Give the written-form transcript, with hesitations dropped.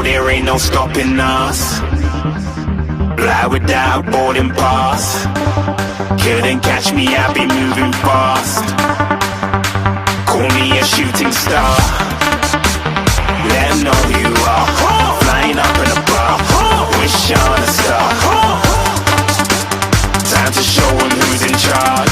there ain't no stopping us. Fly without boarding pass. Couldn't catch me, I be moving fast. Call me a shooting star. Let 'em know who you are. Flying up in a bar. Wish on a star. Time to show 'em who's in charge.